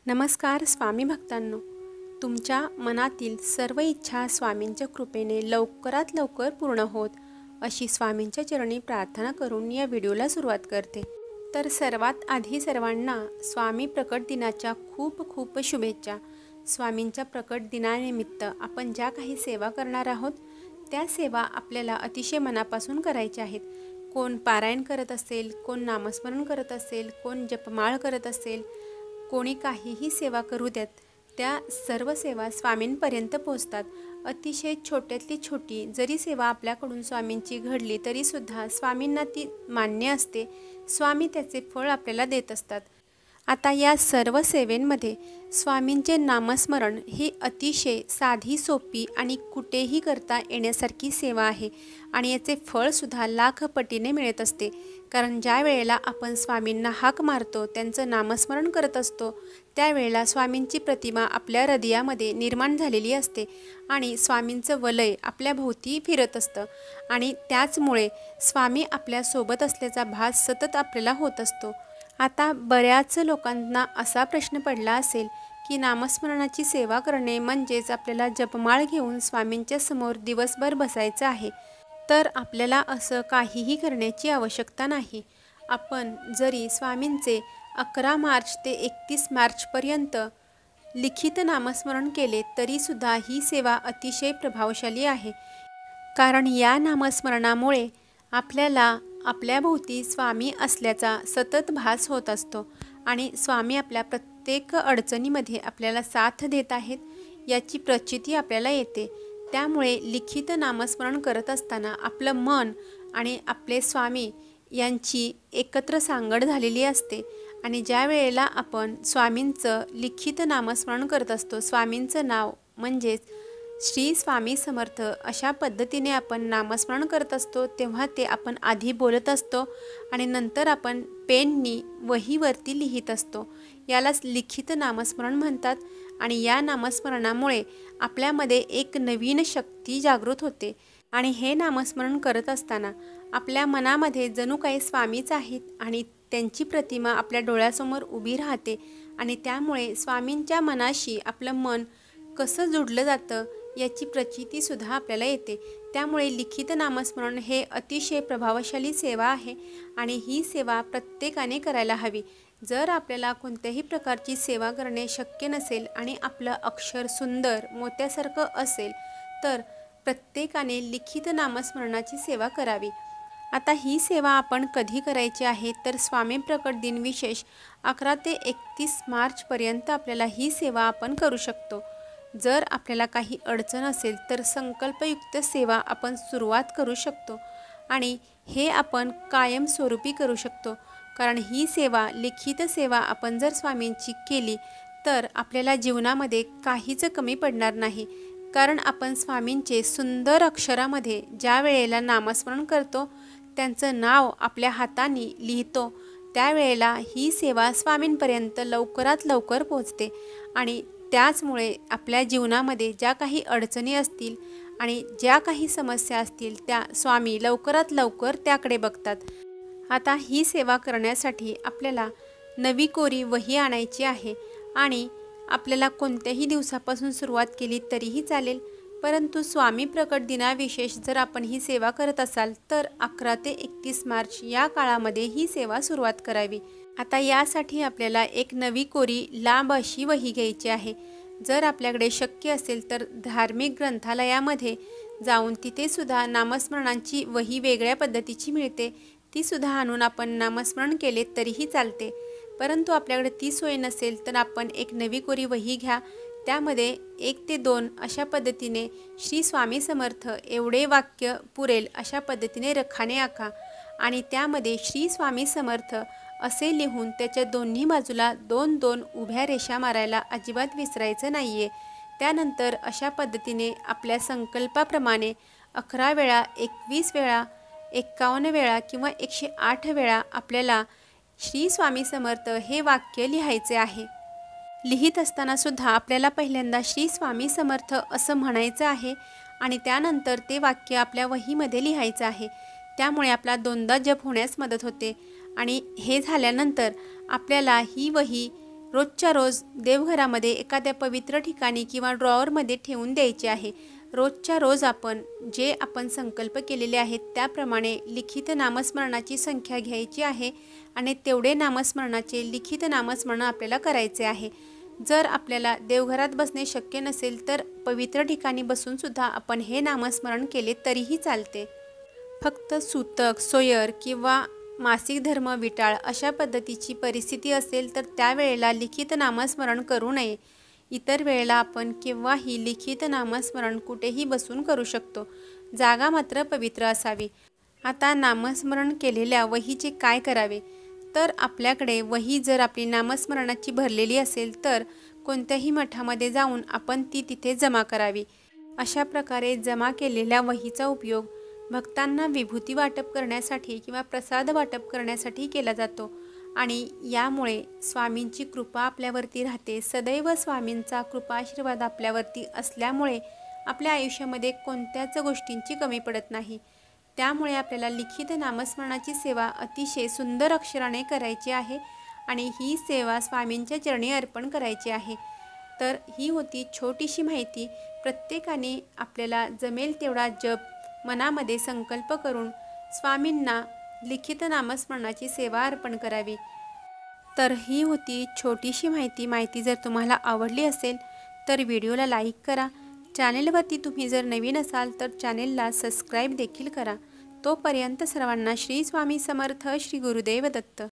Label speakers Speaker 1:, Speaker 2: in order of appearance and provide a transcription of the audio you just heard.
Speaker 1: नमस्कार स्वामी भक्तांनो, तुमच्या मनातील सर्व इच्छा स्वामींच्या कृपेने लवकरात लवकर पूर्ण होत अशी स्वामींच्या चरणी प्रार्थना करून या व्हिडिओला सुरुवात करते। तर सर्वात आधी सर्वांना स्वामी प्रकट दिनाच्या खूप खूप शुभेच्छा। स्वामींच्या प्रकट दिनानिमित्त आपण ज्या काही सेवा करणार आहोत त्या सेवा आपल्याला अतिशय मनापासून करायच्या आहेत। कोण पारायण करत असेल, कोण नामस्मरण करत असेल, कोण जपमाळ करत असेल, कोणी काहीही सेवा करू द्यात, त्या सर्व सेवा स्वामींपर्यंत पोहोचतात। अतिशय छोट्यातली छोटी जरी सेवा आपल्याकडून स्वामींची घडली तरी सुद्धा स्वामींना ती मान्य असते। स्वामी त्याचे फळ आपल्याला देत असतात। आता या सर्व सेवेंमध्ये स्वामींचे नामस्मरण ही अतिशय साधी सोपी आणि कुठेही करता येण्यासारखी सेवा आहे आणि याचे फळ सुद्धा लाख पटीने मिळत असते। कारण ज्या वेळेला आपण स्वामींना हाक मारतो, त्यांचं नामस्मरण करत असतो, त्यावेळेला स्वामींची प्रतिमा आपल्या हृदयामध्ये निर्माण झालेली असते आणि स्वामींचं वलय आपल्या भोवती फिरत असतं आणि त्याचमुळे स्वामी आपल्या सोबत असल्याचा भास सतत आपल्याला होत असतो। आता बऱ्याच लोकांना असा प्रश्न पडला असेल की नामस्मरणाची सेवा करणे म्हणजेच आपल्याला जपमाळ घेऊन स्वामींच्या समोर दिवसभर बसायचं आहे। तर आपल्याला असं काहीही करण्याची आवश्यकता नाही। आपण जरी स्वामींचे 11 मार्च ते 31 मार्चपर्यंत लिखित नामस्मरण केले तरीसुद्धा ही सेवा अतिशय प्रभावशाली आहे। कारण या नामस्मरणामुळे आपल्याला आपल्या भोवती स्वामी असल्याचा सतत भास होत असतो आणि स्वामी आपल्या प्रत्येक अडचणीमध्ये आपल्याला साथ देत आहेत याची प्रचिती आपल्याला येते। त्यामुळे लिखित नामस्मरण करत असताना आपलं मन आणि आपले स्वामी यांची एकत्र सांगड झालेली असते आणि ज्या वेळेला आपण स्वामींचं लिखित नामस्मरण करत असतो, स्वामींचं नाव म्हणजेच श्री स्वामी समर्थ अशा पद्धतीने आपण नामस्मरण करत असतो, तेव्हा ते आपण आधी बोलत असतो आणि नंतर आपण पेननी वहीवरती लिहित असतो। यालाच लिखित नामस्मरण म्हणतात आणि या नामस्मरणामुळे आपल्यामध्ये एक नवीन शक्ती जागृत होते आणि हे नामस्मरण करत असताना आपल्या मनामध्ये जणू काही स्वामीच आहेत आणि त्यांची प्रतिमा आपल्या डोळ्यासमोर उभी राहते आणि त्यामुळे स्वामींच्या मनाशी आपलं मन कसं जोडलं जातं याची प्रचितीसुद्धा आपल्याला येते। त्यामुळे लिखित नामस्मरण हे अतिशय प्रभावशाली सेवा आहे आणि ही सेवा प्रत्येकाने करायला हवी। जर आपल्याला कोणत्याही प्रकारची सेवा करणे शक्य नसेल आणि आपलं अक्षर सुंदर मोत्यासारखं असेल तर प्रत्येकाने लिखित नामस्मरणाची सेवा करावी। आता ही सेवा आपण कधी करायची आहे तर स्वामी प्रकट दिन विशेष 11 ते 31 मार्चपर्यंत आपल्याला ही सेवा आपण करू शकतो। जर आपल्याला काही अडचण असेल तर संकल्पयुक्त सेवा आपण सुरुवात करू शकतो आणि हे आपण कायमस्वरूपी करू शकतो। कारण ही सेवा लिखित सेवा आपण जर स्वामींची केली तर आपल्याला जीवनामध्ये काहीच कमी पडणार नाही। कारण आपण स्वामींचे सुंदर अक्षरामध्ये ज्या वेळेला नामस्मरण करतो, त्यांचं नाव आपल्या हाताने लिहितो, त्यावेळेला ही सेवा स्वामींपर्यंत लवकरात लवकर पोहोचते आणि त्याचमुळे आपल्या जीवनामध्ये ज्या काही अडचणी असतील आणि ज्या काही समस्या असतील त्या स्वामी लवकरात लवकर त्याकडे बघतात। आता ही सेवा करण्यासाठी आपल्याला नवी कोरी वही आणायची आहे आणि आपल्याला कोणत्याही दिवसापासून सुरुवात केली तरीही चालेल, परंतु स्वामी प्रकट दिनाविशेष जर आपण ही सेवा करत असाल तर 11 ते 31 मार्च या काळामध्ये ही सेवा सुरुवात करावी। आता यासाठी आपल्याला एक नवी कोरी लांब अशी वही घ्यायची आहे। जर आपल्याकडे शक्य असेल तर धार्मिक ग्रंथालयामध्ये जाऊन तिथे सुद्धा नामस्मरणांची वही वेगळ्या पद्धतीची मिळते, ती सुद्धा आणून आपण नामस्मरण केले तरीही चालते। परंतु आपल्याकडे ती सोय नसेल तर आपण एक नवी कोरी वही घ्या, त्यामध्ये 1 ते 2 अशा पद्धतीने श्री स्वामी समर्थ एवढे वाक्य पुरेल अशा पद्धतीने रखाने आखा आणि त्यामध्ये श्री स्वामी समर्थ असे लिहून त्याच्या दोन्ही बाजूला 2-2 उभ्या रेषा मारायला अजिबात विसरायचं नाहीये। त्यानंतर अशा पद्धतीने आपल्या संकल्पाप्रमाणे 11 वेळा, 21 वेळा, 51 वेळा किंवा 108 वेळा आपल्याला श्री स्वामी समर्थ हे वाक्य लिहायचे आहे। लिहित असताना सुद्धा आपल्याला पहिल्यांदा श्री स्वामी समर्थ असं म्हणायचं आहे आणि त्यानंतर ते वाक्य आपल्या वहीमध्ये लिहायचं आहे। त्यामुळे आपला दोनदा जप होण्यास मदत होते आणि हे झाल्यानंतर आपल्याला ही वही रोजच्या रोज देवघरामध्ये एखाद्या पवित्र ठिकाणी किंवा ड्रॉवरमध्ये ठेवून द्यायचे आहे। रोजच्या रोज आपण संकल्प केलेले आहेत त्याप्रमाणे लिखित नामस्मरणाची संख्या घ्यायची आहे आणि तेवढे नामस्मरणाचे लिखित नामस्मरण आपल्याला करायचे आहे। जर आपल्याला देवघरात बसणे शक्य नसेल तर पवित्र ठिकाणी बसून सुद्धा आपण हे नामस्मरण केले तरीही चालते। फक्त सूतक, सोयर किंवा मासिक धर्म विटाळ अशा पद्धतीची परिस्थिती असेल तर त्यावेळेला लिखित नामस्मरण करू नये। इतर वेळेला आपण केव्हाही लिखित नामस्मरण कुठेही बसून करू शकतो, जागा मात्र पवित्र असावी। आता नामस्मरण केलेल्या वहीचे काय करावे, तर आपल्याकडे वही जर आपली नामस्मरणाची भरलेली असेल तर कोणत्याही मठामध्ये जाऊन आपण ती तिथे जमा करावी। अशा प्रकारे जमा केलेल्या वहीचा उपयोग भक्तांना विभूती वाटप करण्यासाठी किंवा प्रसाद वाटप करण्यासाठी केला जातो आणि यामुळे स्वामींची कृपा आपल्यावरती राहते। सदैव स्वामींचा कृपाशीर्वाद आपल्यावरती असल्यामुळे आपल्या आयुष्यामध्ये कोणत्याच गोष्टींची कमी पडत नाही। त्यामुळे आपल्याला लिखित नामस्मरणाची सेवा अतिशय सुंदर अक्षराने करायची आहे आणि ही सेवा स्वामींच्या चरणी अर्पण करायची आहे। तर ही होती छोटीशी माहिती। प्रत्येकाने आपल्याला जमेल तेवढा जप मनामध्ये संकल्प करून स्वामींना लिखित नामस्मरणाची सेवा अर्पण करावी। तर ही होती छोटीशी माहिती जर तुम्हाला आवडली असेल तर व्हिडिओला लाईक करा। चॅनेलवरती तुम्ही जर नवीन असाल तर चॅनेलला सबस्क्राईब देखील करा। तोपर्यंत सर्वांना श्री स्वामी समर्थ, श्री गुरुदेव दत्त।